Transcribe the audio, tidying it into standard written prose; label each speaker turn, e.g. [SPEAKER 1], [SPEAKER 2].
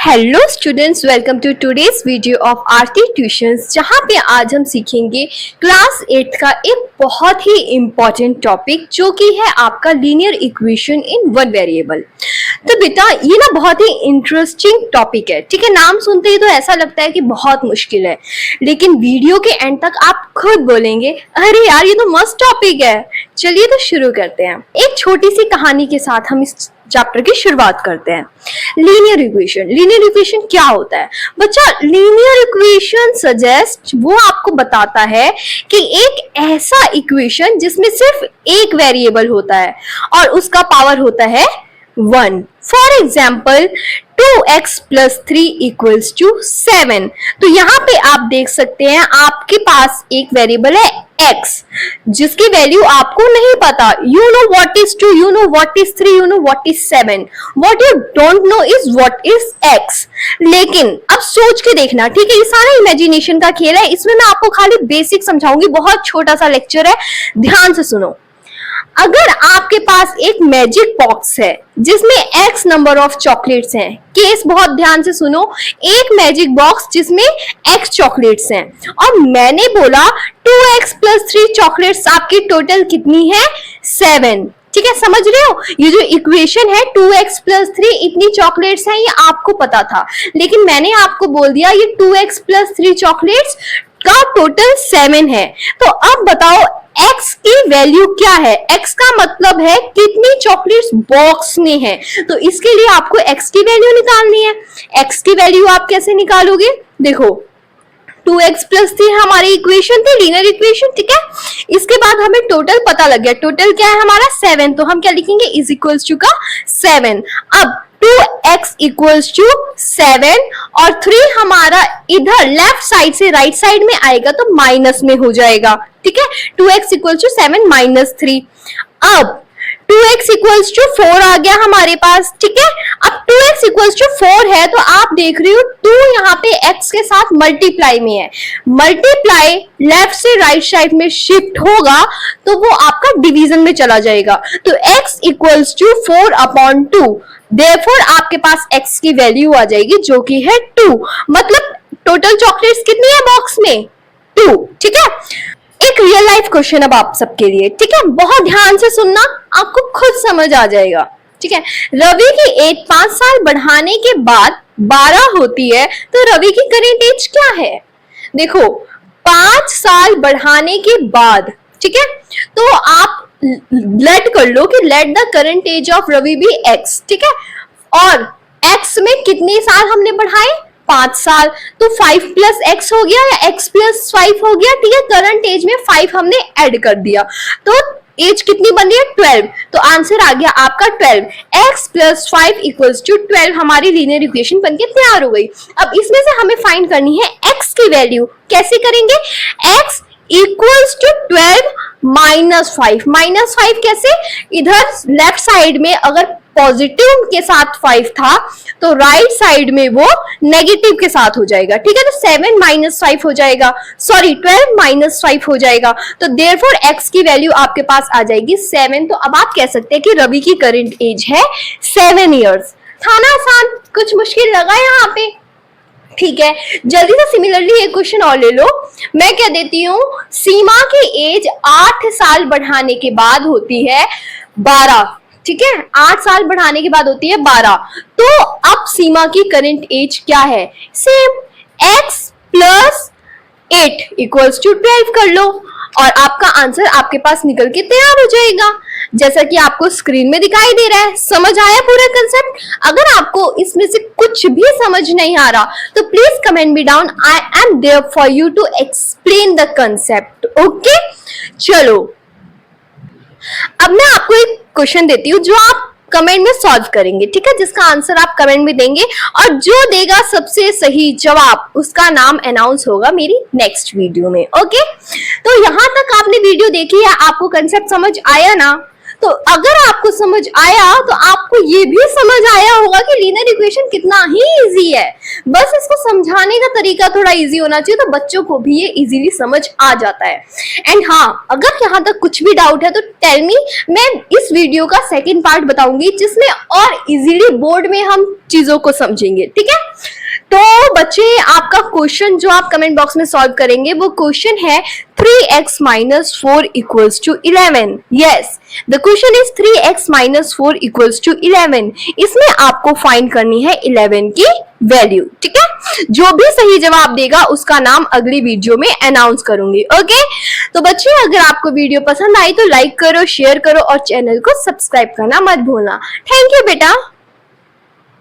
[SPEAKER 1] Hello students, welcome to today's video of Aarti tuitions, जहाँ पे आज हम सीखेंगे क्लास 8 का एक बहुत ही इम्पॉर्टेंट टॉपिक जो कि है आपका linear equation in one variable. तो बेटा ये ना बहुत ही इंटरेस्टिंग टॉपिक है, ठीक है। नाम सुनते ही तो ऐसा लगता है कि बहुत मुश्किल है, लेकिन वीडियो के एंड तक आप खुद बोलेंगे अरे यार ये तो मस्त टॉपिक है। चलिए तो शुरू करते हैं। एक छोटी सी कहानी के साथ हम इस चैप्टर की शुरुआत करते हैं। लीनियर इक्वेशन क्या होता है बच्चा? लीनियर इक्वेशन सजेस्ट वो आपको बताता है कि एक ऐसा इक्वेशन जिसमें सिर्फ एक वेरिएबल होता है और उसका पावर होता है 1। For example 2x + 3 = 7। तो यहाँ पे आप देख सकते हैं आपके पास एक वेरिएबल है x जिसकी वैल्यू आपको नहीं पता। You know what is 2, you know what is 3, you know what is 7। What you don't know is what is x। लेकिन अब सोच के देखना, ठीक है। ये सारा इमेजिनेशन का खेल है, इसमें मैं आपको खाली बेसिक समझाऊंगी। बहुत छोटा सा लेक्चर है, ध्यान से सुनो। अगर आपके पास एक मैजिक बॉक्स है जिसमें x नंबर ऑफ चॉकलेट्स हैं, केस बहुत ध्यान से सुनो, एक मैजिक बॉक्स जिसमें x चॉकलेट्स हैं और मैंने बोला 2x + 3 चॉकलेट्स आपकी टोटल कितनी है? 7। ठीक है, समझ रहे हो? ये जो इक्वेशन है 2x + 3 इतनी चॉकलेट्स हैं, ये आपको पता था, लेकिन मैंने आपको बोल दिया ये 2x + 3 चॉकलेट्स का टोटल 7 है। तो अब बताओ x की वैल्यू क्या है? x का मतलब है कितनी चॉकलेट्स बॉक्स में है। तो इसके लिए आपको x की वैल्यू निकालनी है। x की वैल्यू आप कैसे निकालोगे? देखो 2x + 3 हमारी इक्वेशन थी, लीनियर इक्वेशन, ठीक है। इसके बाद हमें टोटल पता लग गया, टोटल क्या है हमारा? 7। तो हम क्या लिखेंगे? = का 7। अब 2x = 7 और 3 हमारा इधर लेफ्ट साइड से राइट साइड में आएगा तो माइनस में हो जाएगा, ठीक है। 2x = 7 - 3। अब 2x = 4 आ गया हमारे पास, ठीक है। अब 2x = 4 है तो आप देख रहे हो 2 यहाँ पे x के साथ मल्टीप्लाई में है। मल्टीप्लाई लेफ्ट से राइट साइड में शिफ्ट होगा तो वो आपका डिवीजन में चला जाएगा। तो x = 4/2। देयरफॉर आपके पास x की वैल्यू आ जाएगी जो कि है 2। मतलब टोटल चॉकलेट्स कितनी है बॉक्स में? 2, ठीक है। एक रियल लाइफ क्वेश्चन अब आप सबके लिए, ठीक है। बहुत ध्यान से सुनना, आपको खुद समझ आ जाएगा, ठीक है। रवि की एज 5 साल बढ़ाने के बाद 12 होती है, तो रवि की करेंट एज क्या है? देखो 5 साल बढ़ाने के बाद, ठीक है, तो आप लेट कर लो कि let the current age of Ravi be x, ठीक है। और x में कितने साल हमने बढ़ाए? 5 साल। तो 5 + x हो गया या x + 5 हो गया, ठीक है। करंट एज में 5 हमने ऐड कर दिया तो एज कितनी बन रही है? 12। तो आंसर आ गया आपका 12। x + 5 = 12 हमारी लीनियर इक्वेशन बनके तैयार हो गई। अब इसमें से हमें फाइंड करनी है x की वैल्यू। कैसे करेंगे? x = 12 - 5। -5 कैसे? इधर लेफ्ट साइड में अगर पॉजिटिव के साथ 5 था तो राइट साइड में वो नेगेटिव के साथ हो जाएगा, ठीक है। तो 7 - 5 हो जाएगा, सॉरी 12 - 5 हो जाएगा। तो देयरफॉर x की वैल्यू आपके पास आ जाएगी 7। तो अब आप कह सकते हैं कि रवि की करंट एज है 7 इयर्स। था ना आसान? कुछ मुश्किल लगा यहाँ पे? ठीक है, जल्दी से सिमिलरली एक क्वेश्चन और ले लो। मैं क्या देती हूँ, सीमा की एज 8 साल बढ़ाने के बाद होती है 12, ठीक है। 8 साल बढ़ाने के बाद होती है 12। तो अब सीमा की करंट एज क्या है? सेम, x + 8 = 12 कर लो और आपका आंसर आपके पास निकल के तैयार हो जाएगा, जैसा कि आपको स्क्रीन में दिखाई दे रहा है। समझ आया पूरा कंसेप्ट? अगर आपको इसमें से कुछ भी समझ नहीं आ रहा तो please comment me down, I am there for you to explain the concept, okay. चलो अब मैं आपको एक क्वेश्चन देती हूँ जो आप कमेंट में सॉल्व करेंगे, ठीक है, जिसका आंसर आप कमेंट में देंगे और जो देगा सबसे सही जवाब उसका नाम अनाउंस होगा मेरी नेक्स्ट वीडियो में, ओके। तो यहाँ तक आपने वीडियो देखी है, आपको कंसेप्ट समझ आया ना? तो अगर आपको समझ आया तो आपको ये भी समझ आया होगा कि लीनियर इक्वेशन कितना ही इजी है। बस इसको समझाने का तरीका थोड़ा इजी होना चाहिए तो बच्चों को भी ये इजीली समझ आ जाता है। एंड हाँ, अगर यहाँ तक कुछ भी डाउट है तो टेल मी, मैं इस वीडियो का सेकंड पार्ट बताऊंगी जिसमें और इजीली बोर्ड में हम चीजों को समझेंगे, ठीक है। तो बच्चे आपका क्वेश्चन जो आप कमेंट बॉक्स में सॉल्व करेंगे वो क्वेश्चन है 3x minus 4 equals to 11. Yes, the question is 3x minus 4 equals to 11. इसमें आपको फाइंड करनी है 11 की वैल्यू, ठीक है। जो भी सही जवाब देगा उसका नाम अगली वीडियो में अनाउंस करूंगी। ओके, तो बच्चे अगर आपको वीडियो पसंद आई तो लाइक करो, शेयर करो और चैनल को सब्सक्राइब करना मत भूलना। थैंक यू बेटा।